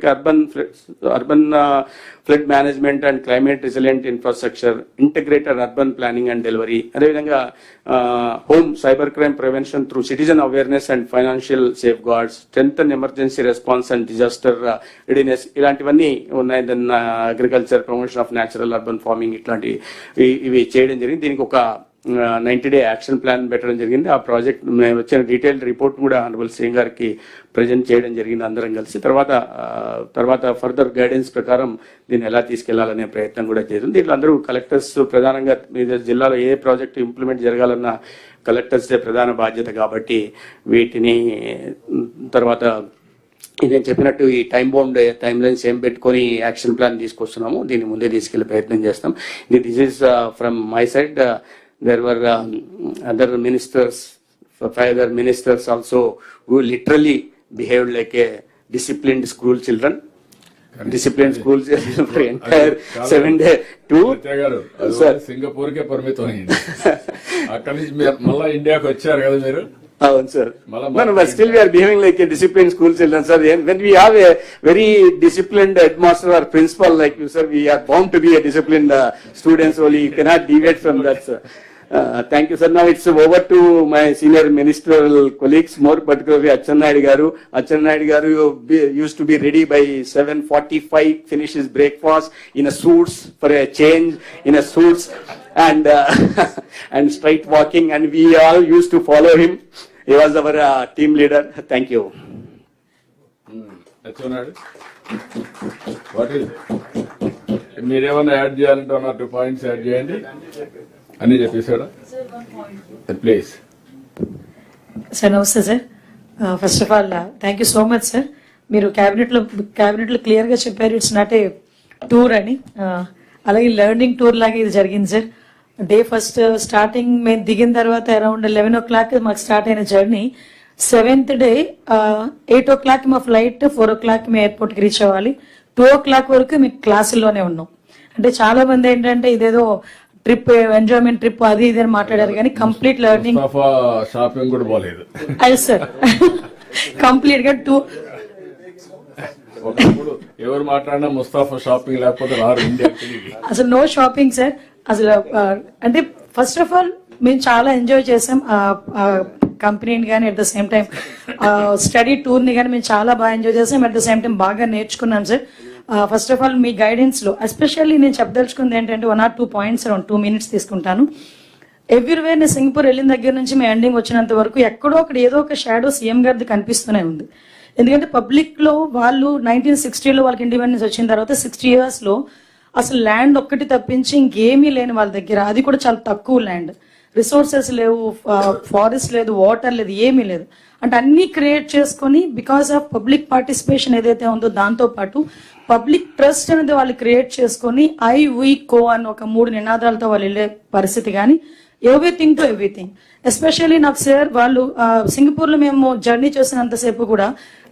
ఇప్పటికి urban flood management and climate resilient infrastructure, integrated urban planning and delivery, అదేవిధంగా home cyber crime prevention through citizen awareness and financial safeguards, strength and emergency response and disaster readiness, ఇలాంటివన్నీ ఉన్నాయి. Then agriculture, promotion of natural urban farming, ఇట్లాంటి ఇవి చేయడం జరిగింది. దీనికి ఒక 90-day action plan పెట్టడం జరిగింది. ఆ ప్రాజెక్ట్ వచ్చిన డీటెయిల్డ్ రిపోర్ట్ కూడా ఆనరబుల్ సీఎం గారికి ప్రజెంట్ చేయడం జరిగింది అందరం కలిసి. తర్వాత ఫర్దర్ గైడెన్స్ ప్రకారం దీన్ని ఎలా తీసుకెళ్లాలనే ప్రయత్నం కూడా చేస్తుంది. దీంట్లో అందరూ కలెక్టర్స్ ప్రధానంగా జిల్లాలో ఏ ప్రాజెక్ట్ ఇంప్లిమెంట్ జరగాలన్న కలెక్టర్స్దే ప్రధాన బాధ్యత కాబట్టి వీటిని తర్వాత నేను చెప్పినట్టు ఈ టైం లైన్స్ ఏం పెట్టుకొని యాక్షన్ ప్లాన్ తీసుకొస్తున్నాము, దీన్ని ముందే తీసుకెళ్లే ప్రయత్నం చేస్తాం. This is from my side. There were other ministers, 5 other ministers also, who literally behaved like a disciplined school children. Disciplined school children for entire 7-day tour. Singapore కే పరిమితం అయింది. అక్కడి నుంచి మళ్ళా ఇండియాకి వచ్చారు కదా మీరు. అవును sir. But still we are behaving like a disciplined school children, sir. When we have a very disciplined headmaster or principal like you, sir, we are bound to be a disciplined students only. You cannot deviate from that, sir. Thank you, sir. Now it's over to my senior ministerial colleagues, more particularly Achannayidu garu. Achannayidu garu used to be ready by 7:45, finish his breakfast in a suits for a change, in a suits and straight walking, and we all used to follow him. He was our team leader. Thank you. Achannayidu, what is మీరేమన్నా add చేయాలంటే 1 or 2 points add చేయండి అని చెప్పేశాడా? Please sir. నమస్తే sir. First of all thank you so much sir. మీరు cabinet లో clear గా చెప్పారు ఇట్స్ నాట్ ఏ టూర్ అని. అలాగే లెర్నింగ్ టూర్ లాగా ఇది జరిగింది సార్. డే ఫస్ట్ స్టార్టింగ్ మేము దిగిన తర్వాత అరౌండ్ 11 o'clock మాకు స్టార్ట్ అయిన జర్నీ. 7th day 8 o'clock మా ఫ్లైట్, 4 o'clock మేము ఎయిర్పోర్ట్ కి రీచ్ అవ్వాలి. 2 o'clock వరకు మేము క్లాసుల్లోనే ఉన్నాం. అంటే చాలా మంది ఏంటంటే ఇదేదో ట్రిప్, ఎంజాయ్మెంట్ ట్రిప్ అది ఇది అని మాట్లాడారు కానీ కంప్లీట్ లెర్నింగ్. షాపింగ్ కూడా పోలేదు. అది సార్ కంప్లీట్ గా ఎవరు మాట్లాడినా ముస్తాఫా షాపింగ్ లేకపోతే రారు ఇండియాకి. అసలు నో షాపింగ్ సార్. అసలు అంటే ఫస్ట్ ఆఫ్ ఆల్ మేము చాలా ఎంజాయ్ చేసాం కంపెనీని కానీ, at the same time study tour ని కానీ మేము చాలా బాగా ఎంజాయ్ చేసాం. అట్ ద సేమ్ టైం బాగా నేర్చుకున్నాం sir. First of all me guidance లో ఎస్పెషల్లీ నేను చెప్పదలుచుకుంది ఏంటంటే 1 or 2 points అరౌండ్ 2 minutes తీసుకుంటాను. ఎవ్రీవేర్ నేను సింగపూర్ వెళ్ళిన దగ్గర నుంచి మేము ఎండింగ్ వచ్చినంత వరకు ఎక్కడో అక్కడ ఏదో ఒక షాడో సీఎం గారిది కనిపిస్తూనే ఉంది. ఎందుకంటే పబ్లిక్ లో వాళ్ళు 1960లో వాళ్ళకి ఇండిపెండెన్స్ వచ్చిన తర్వాత 60 years లో అసలు ల్యాండ్ ఒక్కటి తప్పించి ఇంకేమీ లేని వాళ్ళ దగ్గర, అది కూడా చాలా తక్కువ ల్యాండ్, రిసోర్సెస్ లేవు, ఫారెస్ట్ లేదు, వాటర్ లేదు, ఏమీ లేదు. అంటే అన్ని క్రియేట్ చేసుకొని బికాస్ ఆఫ్ పబ్లిక్ పార్టిసిపేషన్ ఏదైతే ఉందో దాంతో పాటు పబ్లిక్ ట్రస్ట్ అనేది వాళ్ళు క్రియేట్ చేసుకొని ఐ వి కో అని ఒక 3 నినాదాలతో వాళ్ళు వెళ్ళే పరిస్థితి కానీ ఎవ్రీథింగ్ టు ఎవ్రీథింగ్. ఎస్పెషల్లీ నాకు సార్ వాళ్ళు సింగపూర్ లో మేము జర్నీ చేసినంతసేపు కూడా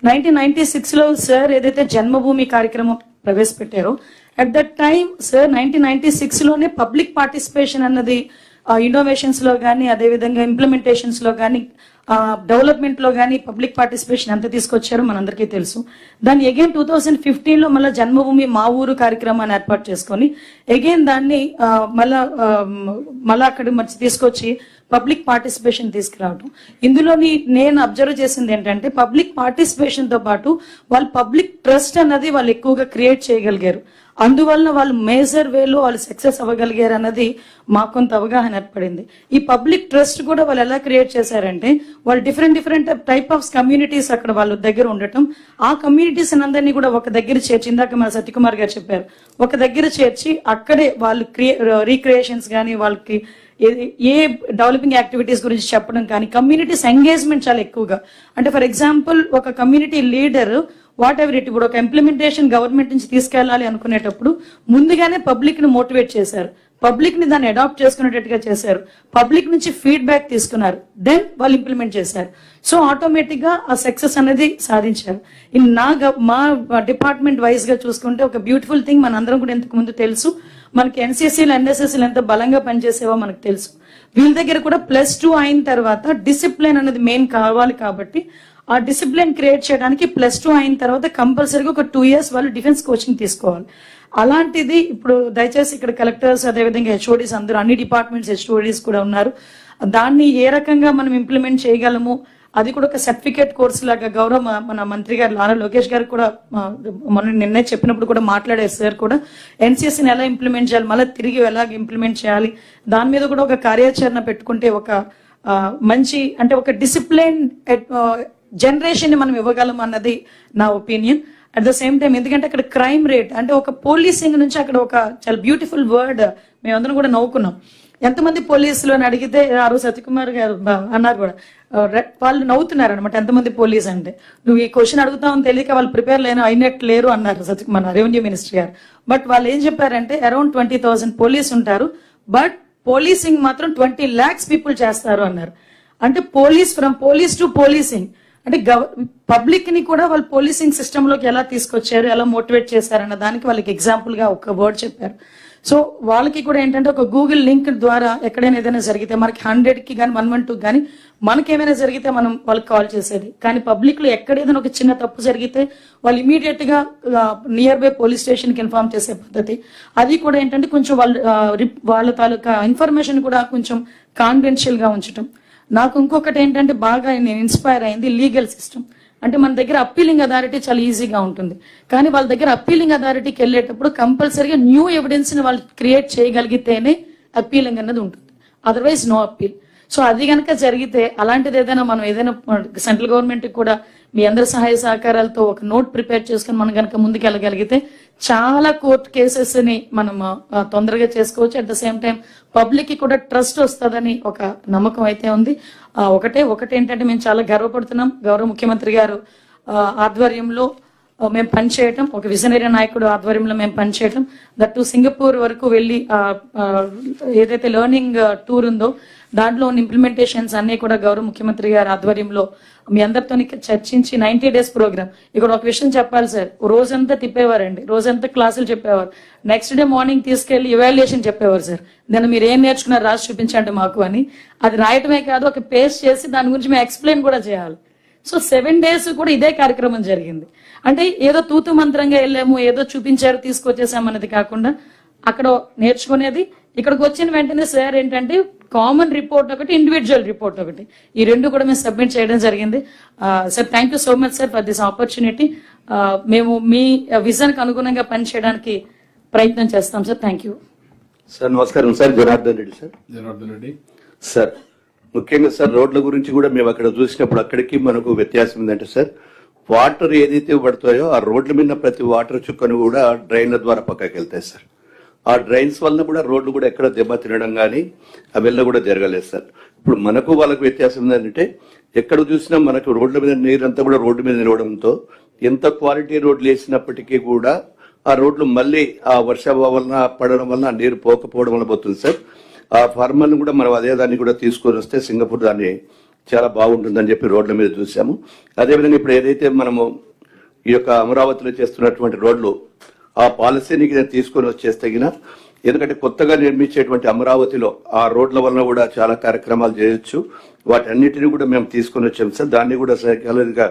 1996లో సార్ ఏదైతే జన్మభూమి కార్యక్రమం ప్రవేశపెట్టారో అట్ దట్ టైం సార్ 1996లోనే పబ్లిక్ పార్టిసిపేషన్ అన్నది ఇన్నోవేషన్స్ లో కానీ, అదేవిధంగా ఇంప్లిమెంటేషన్స్ లో కానీ, డెవలప్మెంట్ లో కానీ పబ్లిక్ పార్టిసిపేషన్ ఎంత తీసుకొచ్చారో మనందరికీ తెలుసు. దాన్ని అగైన్ 2015లో మళ్ళీ జన్మభూమి మా ఊరు కార్యక్రమాన్ని ఏర్పాటు చేసుకొని అగైన్ దాన్ని మళ్ళా అక్కడ మంచి తీసుకొచ్చి పబ్లిక్ పార్టిసిపేషన్ తీసుకురావడం. ఇందులోని నేను అబ్జర్వ్ చేసింది ఏంటంటే పబ్లిక్ పార్టిసిపేషన్ తో పాటు వాళ్ళు పబ్లిక్ ట్రస్ట్ అన్నది వాళ్ళు ఎక్కువగా క్రియేట్ చేయగలిగారు. అందువల్ల వాళ్ళు మేజర్ వేలో వాళ్ళు సక్సెస్ అవ్వగలిగారు అన్నది మాకు కొంత అవగాహన ఏర్పడింది. ఈ పబ్లిక్ ట్రస్ట్ కూడా వాళ్ళు ఎలా క్రియేట్ చేశారంటే వాళ్ళు డిఫరెంట్ టైప్ ఆఫ్ కమ్యూనిటీస్ అక్కడ వాళ్ళ దగ్గర ఉండటం, ఆ కమ్యూనిటీస్ అందరినీ కూడా ఒక దగ్గర చేర్చి, ఇందాక మన సత్యకుమార్ గారు చెప్పారు, ఒక దగ్గర చేర్చి అక్కడే వాళ్ళు రీక్రియేషన్స్ కానీ, వాళ్ళకి ఏ డెవలపింగ్ యాక్టివిటీస్ గురించి చెప్పడం కానీ, కమ్యూనిటీస్ ఎంగేజ్మెంట్ చాలా ఎక్కువగా. అంటే ఫర్ ఎగ్జాంపుల్ ఒక community leader what ever it, ఇప్పుడు ఒక ఇంప్లిమెంటేషన్ గవర్నమెంట్ నుంచి తీసుకెళ్లాలి అనుకునేటప్పుడు ముందుగానే పబ్లిక్ ని మోటివేట్ చేశారు, పబ్లిక్ ని దాన్ని అడాప్ట్ చేసుకునేటట్టుగా చేశారు, పబ్లిక్ నుంచి ఫీడ్బ్యాక్ తీసుకున్నారు, దెన్ వాళ్ళు ఇంప్లిమెంట్ చేశారు. సో ఆటోమేటిక్ గా ఆ సక్సెస్ అనేది సాధించారు. మా డిపార్ట్మెంట్ వైజ్ గా చూసుకుంటే ఒక బ్యూటిఫుల్ థింగ్ మనందరం కూడా ఇంతకు ముందు తెలుసు, మనకి ఎన్సీసీలు ఎన్ఎస్ఎస్లు ఎంత బలంగా పనిచేసేవో మనకు తెలుసు. వీళ్ళ దగ్గర కూడా +2 అయిన తర్వాత డిసిప్లిన్ అనేది మెయిన్ కావాలి కాబట్టి ఆ డిసిప్లిన్ క్రియేట్ చేయడానికి +2 అయిన తర్వాత కంపల్సరీగా ఒక 2 years వాళ్ళు డిఫెన్స్ కోచింగ్ తీసుకోవాలి. అలాంటిది ఇప్పుడు దయచేసి ఇక్కడ కలెక్టర్స్ అదేవిధంగా హెచ్ఓడీస్ అందరూ అన్ని డిపార్ట్మెంట్స్ హెచ్ఓడీస్ కూడా ఉన్నారు. దాన్ని ఏ రకంగా మనం ఇంప్లిమెంట్ చేయగలము అది కూడా ఒక సర్టిఫికేట్ కోర్సు లాగా గౌరవ మన మంత్రి గారు నారా లోకేష్ గారు కూడా నిన్నే చెప్పినప్పుడు కూడా మాట్లాడారు సార్ కూడా ఎన్సీఎస్ని ఎలా ఇంప్లిమెంట్ చేయాలి మళ్ళీ తిరిగి ఎలా ఇంప్లిమెంట్ చేయాలి దాని మీద కూడా ఒక కార్యాచరణ పెట్టుకుంటే ఒక మంచి అంటే ఒక డిసిప్లిన్ జనరేషన్ ని మనం ఇవ్వగలం అన్నది నా opinion. At the same time ఎందుకంటే అక్కడ క్రైమ్ రేట్ అంటే ఒక పోలీసింగ్ నుంచి అక్కడ ఒక చాలా బ్యూటిఫుల్ వర్డ్ మేమందరం కూడా నవ్వుకున్నాం. ఎంతమంది పోలీసులు అని అడిగితే ఆ రోజు సత్యకుమార్ గారు అన్నారు కూడా వాళ్ళు నవ్వుతున్నారు అనమాట ఎంతమంది పోలీస్ అంటే నువ్వు ఈ క్వశ్చన్ అడుగుతావని తెలియక వాళ్ళు ప్రిపేర్ అయినట్టు లేరు అన్నారు సత్యకుమార్ రెవెన్యూ మినిస్టర్ గారు. బట్ వాళ్ళు ఏం చెప్పారంటే అరౌండ్ 20,000 పోలీస్ ఉంటారు బట్ పోలీసింగ్ మాత్రం 20 lakhs పీపుల్ చేస్తారు అన్నారు. అంటే ఫ్రమ్ పోలీస్ టు పోలీసింగ్ అంటే పబ్లిక్ ని కూడా వాళ్ళు పోలీసింగ్ సిస్టమ్ లోకి ఎలా తీసుకొచ్చారు ఎలా మోటివేట్ చేశారన్న దానికి వాళ్ళకి ఎగ్జాంపుల్ గా ఒక వర్డ్ చెప్పారు. సో వాళ్ళకి కూడా ఏంటంటే ఒక గూగుల్ లింక్ ద్వారా ఎక్కడైనా ఏదైనా జరిగితే మనకి 100కి కానీ 112 కానీ మనకేమైనా జరిగితే మనం వాళ్ళకి కాల్ చేసేది. కానీ పబ్లిక్ లో ఎక్కడ ఏదైనా ఒక చిన్న తప్పు జరిగితే వాళ్ళు ఇమీడియట్ గా నియర్ బై పోలీస్ స్టేషన్ కి ఇన్ఫార్మ్ చేసే పద్ధతి అది కూడా ఏంటంటే కొంచెం వాళ్ళ తాలూకా ఇన్ఫర్మేషన్ కూడా కొంచెం కాన్ఫిడెన్షియల్ గా ఉంచడం. నాకు ఇంకొకటి ఏంటంటే బాగా నేను ఇన్స్పైర్ అయింది లీగల్ సిస్టమ్. అంటే మన దగ్గర అప్పీలింగ్ అథారిటీ చాలా ఈజీగా ఉంటుంది కానీ వాళ్ళ దగ్గర అప్పీలింగ్ అథారిటీకి వెళ్ళేటప్పుడు కంపల్సరీగా న్యూ ఎవిడెన్స్ ని వాళ్ళు క్రియేట్ చేయగలిగితేనే అప్పీలింగ్ అన్నది ఉంటుంది, అదర్వైజ్ నో అప్పీల్. సో అది కనుక జరిగితే అలాంటిది ఏదైనా మనం ఏదైనా సెంట్రల్ గవర్నమెంట్ కూడా మీ అందరి సహాయ సహకారాలతో ఒక నోట్ ప్రిపేర్ చేసుకుని మనం కనుక ముందుకు వెళ్ళగలిగితే చాలా కోర్ట్ కేసెస్ ని మనం తొందరగా చేసుకోవచ్చు. At the same time public కి కూడా ట్రస్ట్ వస్తుందని ఒక నమ్మకం అయితే ఉంది. ఒకటి ఏంటంటే మేము చాలా గర్వపడుతున్నాం గౌరవ ముఖ్యమంత్రి గారు ఆధ్వర్యంలో మేము పనిచేయటం ఒక విజనరీ నాయకుడు ఆధ్వర్యంలో మేము పనిచేయటం దట్టు సింగపూర్ వరకు వెళ్ళి ఏదైతే లెర్నింగ్ టూర్ ఉందో దాంట్లో ఉన్న ఇంప్లిమెంటేషన్స్ అన్ని కూడా గౌరవ ముఖ్యమంత్రి గారి ఆధ్వర్యంలో మీ అందరితో చర్చించి 90 days ప్రోగ్రామ్. ఇక్కడ ఒక విషయం చెప్పాలి సార్, రోజంతా తిప్పేవారండి, రోజంతా క్లాసులు చెప్పేవారు, నెక్స్ట్ డే మార్నింగ్ తీసుకెళ్లి ఇవాల్యుయేషన్ చెప్పేవారు సార్. దాన్ని మీరు ఏం నేర్చుకున్నారు రాసి చూపించండి మాకు అని. అది రాయటమే కాదు ఒక పేస్ట్ చేసి దాని గురించి మేము ఎక్స్ప్లెయిన్ కూడా చేయాలి. సో 7 days కూడా ఇదే కార్యక్రమం జరిగింది. అంటే ఏదో తూతు మంత్రంగా వెళ్ళాము ఏదో చూపించారు తీసుకొచ్చేసామన్నది కాకుండా అక్కడ నేర్చుకునేది ఇక్కడికి వచ్చిన వెంటనే సార్ ఏంటంటే కామన్ రిపోర్ట్ ఒకటి ఇండివిజువల్ రిపోర్ట్ ఒకటి ఈ రెండు కూడా మేము సబ్మిట్ చేయడం జరిగింది. Sir thank you so much sir for this opportunity. మేము మీ విజన్ కి అనుగుణంగా పనిచేయడానికి ప్రయత్నం చేస్తాం సార్. Thank you sir. నమస్కారం sir. Janardhan Reddy sir. Janardhan Reddy sir ముఖ్యంగా సార్ రోడ్ల గురించి కూడా మేము అక్కడ చూసినప్పుడు అక్కడికి మనకు వ్యత్యాసం ఏంటంటే సార్ వాటర్ ఏదైతే పడతాయో ఆ రోడ్ల మీద ప్రతి వాటర్ చుక్కను కూడా డ్రైన్ల ద్వారా పక్కకి వెళ్తాయి సార్. ఆ డ్రైన్స్ వలన కూడా రోడ్లు కూడా ఎక్కడ దెబ్బ తినడం కానీ అవెల్లా కూడా జరగలేదు సార్. ఇప్పుడు మనకు వాళ్ళకు వ్యత్యాసం ఏంటంటే ఎక్కడ చూసినా మనకు రోడ్ల మీద నీరంతా కూడా రోడ్డు మీద నిలవడంతో ఎంత క్వాలిటీ రోడ్లు వేసినప్పటికీ కూడా ఆ రోడ్లు మళ్ళీ ఆ వర్షాభావం వలన పడడం వలన నీరు పోకపోవడం వల్ల పోతుంది సార్. ఆ ఫార్మర్ను కూడా మనం అదే దాన్ని కూడా తీసుకొని వస్తే సింగపూర్ దాన్ని చాలా బాగుంటుందని చెప్పి రోడ్ల మీద చూసాము. అదేవిధంగా ఇప్పుడు ఏదైతే మనము ఈ యొక్క అమరావతిలో చేస్తున్నటువంటి రోడ్లు ఆ పాలసీని తీసుకొని వచ్చేస్తగిన ఎందుకంటే కొత్తగా నిర్మించేటువంటి అమరావతిలో ఆ రోడ్ల వలన కూడా చాలా కార్యక్రమాలు చేయొచ్చు. వాటన్నిటిని కూడా మేము తీసుకొని వచ్చాము సార్. దాన్ని కూడా సైకాలజీగా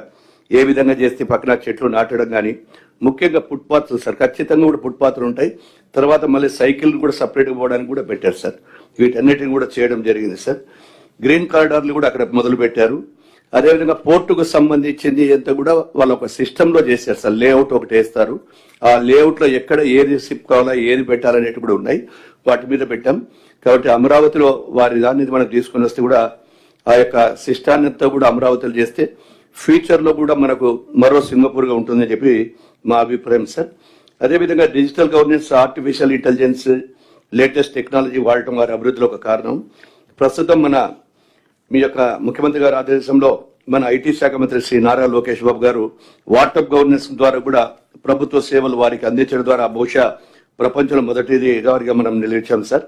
ఏ విధంగా చేస్తే పక్కన చెట్లు నాటడం కానీ ముఖ్యంగా ఫుట్పాత్లు సార్ ఖచ్చితంగా కూడా ఫుట్పాత్లు ఉంటాయి. తర్వాత మళ్ళీ సైకిల్ కూడా సపరేట్గా పోవడానికి కూడా పెట్టారు సార్. వీటన్నిటిని కూడా చేయడం జరిగింది సార్. గ్రీన్ కారిడార్లు కూడా అక్కడ మొదలు పెట్టారు. అదేవిధంగా పోర్టుకు సంబంధించింది అంతా కూడా వాళ్ళు ఒక సిస్టమ్ లో చేశారు సార్. లేఅవుట్ ఒకటి వేస్తారు, ఆ లేఅవుట్ లో ఎక్కడ ఏది సిప్ కావాలా ఏది పెట్టాలనేవి కూడా ఉన్నాయి, వాటి మీద పెట్టాం. కాబట్టి అమరావతిలో వారి దాన్ని మనం తీసుకుని వస్తే కూడా ఆ యొక్క సిస్టాన్ని అంతా కూడా అమరావతిలో చేస్తే ఫ్యూచర్ లో కూడా మనకు మరో సింగపూర్ గా ఉంటుందని చెప్పి మా అభిప్రాయం సార్. అదేవిధంగా digital governance, artificial intelligence, latest technology వాడటం వారి అభివృద్ధిలో ఒక కారణం. ప్రస్తుతం మన మీ యొక్క ముఖ్యమంత్రి గారి ఆదేశంలో మన ఐటీ శాఖ మంత్రి శ్రీ నారా లోకేష్ బాబు గారు వాట్సాప్ గవర్నెన్స్ ద్వారా కూడా ప్రభుత్వ సేవలు వారికి అందించడం ద్వారా బహుశా ప్రపంచంలో మొదటిది వారిగా మనం నిలిచాం సార్.